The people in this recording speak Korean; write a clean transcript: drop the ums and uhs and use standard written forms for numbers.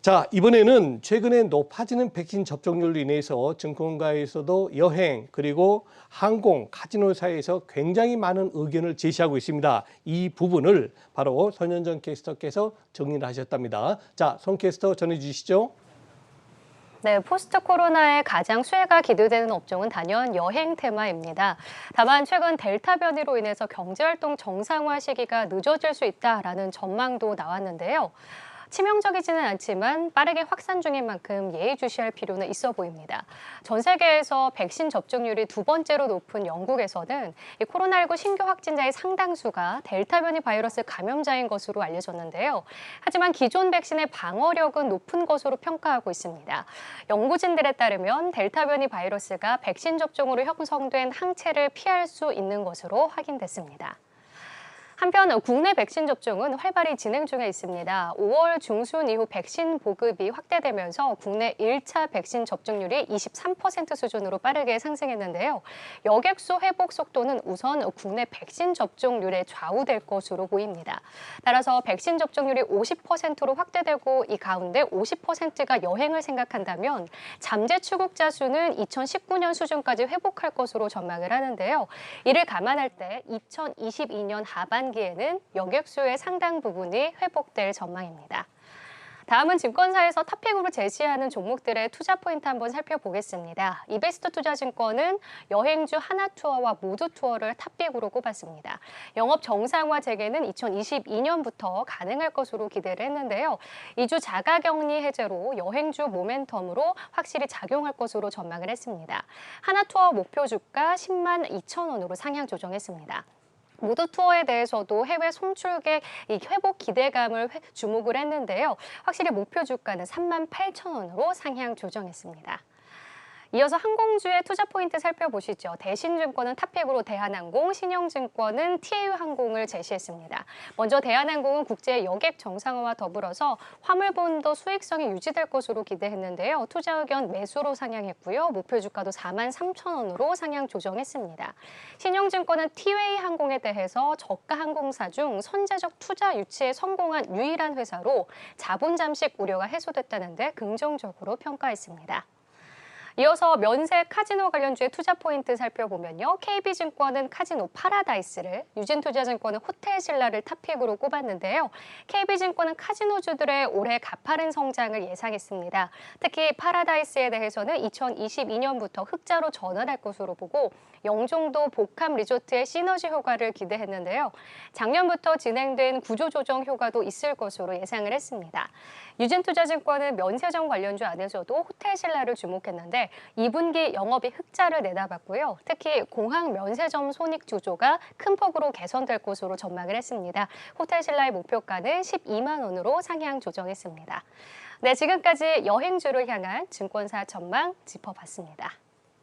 자, 이번에는 최근에 높아지는 백신 접종률로 인해서 증권가에서도 여행, 그리고 항공, 카지노 사이에서 굉장히 많은 의견을 제시하고 있습니다. 이 부분을 바로 손현정 캐스터께서 정리를 하셨답니다. 자, 손 캐스터 전해주시죠. 네, 포스트 코로나에 가장 수혜가 기대되는 업종은 단연 여행 테마입니다. 다만 최근 델타 변이로 인해서 경제활동 정상화 시기가 늦어질 수 있다라는 전망도 나왔는데요. 치명적이지는 않지만 빠르게 확산 중인 만큼 예의주시할 필요는 있어 보입니다. 전 세계에서 백신 접종률이 두 번째로 높은 영국에서는 이 코로나19 신규 확진자의 상당수가 델타 변이 바이러스 감염자인 것으로 알려졌는데요. 하지만 기존 백신의 방어력은 높은 것으로 평가하고 있습니다. 연구진들에 따르면 델타 변이 바이러스가 백신 접종으로 형성된 항체를 피할 수 있는 것으로 확인됐습니다. 한편 국내 백신 접종은 활발히 진행 중에 있습니다. 5월 중순 이후 백신 보급이 확대되면서 국내 1차 백신 접종률이 23% 수준으로 빠르게 상승했는데요. 여객수 회복 속도는 우선 국내 백신 접종률에 좌우될 것으로 보입니다. 따라서 백신 접종률이 50%로 확대되고 이 가운데 50%가 여행을 생각한다면 잠재 출국자 수는 2019년 수준까지 회복할 것으로 전망을 하는데요. 이를 감안할 때 2022년 하반기에는 여객수의 상당 부분이 회복될 전망입니다. 다음은 증권사에서 탑픽으로 제시하는 종목들의 투자 포인트 한번 살펴보겠습니다. 이베스트 투자증권은 여행주 하나투어와 모두투어를 탑픽으로 꼽았습니다. 영업 정상화 재개는 2022년부터 가능할 것으로 기대를 했는데요. 이주 자가격리 해제로 여행주 모멘텀으로 확실히 작용할 것으로 전망을 했습니다. 하나투어 목표 주가 10만 2천 원으로 상향 조정했습니다. 모두투어에 대해서도 해외 송출객 회복 기대감을 주목을 했는데요. 확실히 목표 주가는 3만 8천 원으로 상향 조정했습니다. 이어서 항공주의 투자 포인트 살펴보시죠. 대신증권은 탑픽으로 대한항공, 신영증권은 TAU항공을 제시했습니다. 먼저 대한항공은 국제 여객 정상화와 더불어서 화물본도 수익성이 유지될 것으로 기대했는데요. 투자 의견 매수로 상향했고요. 목표 주가도 4만 3천 원으로 상향 조정했습니다. 신영증권은 티웨이항공에 대해서 저가 항공사 중 선제적 투자 유치에 성공한 유일한 회사로 자본 잠식 우려가 해소됐다는데 긍정적으로 평가했습니다. 이어서 면세 카지노 관련주의 투자 포인트 살펴보면요. KB증권은 카지노 파라다이스를, 유진투자증권은 호텔신라를 탑픽으로 꼽았는데요. KB증권은 카지노주들의 올해 가파른 성장을 예상했습니다. 특히 파라다이스에 대해서는 2022년부터 흑자로 전환할 것으로 보고 영종도 복합 리조트의 시너지 효과를 기대했는데요. 작년부터 진행된 구조조정 효과도 있을 것으로 예상을 했습니다. 유진투자증권은 면세점 관련주 안에서도 호텔신라를 주목했는데 2분기 영업이 흑자를 내다봤고요. 특히 공항 면세점 손익 구조가 큰 폭으로 개선될 것으로 전망을 했습니다. 호텔신라의 목표가는 12만 원으로 상향 조정했습니다. 네, 지금까지 여행주를 향한 증권사 전망 짚어봤습니다.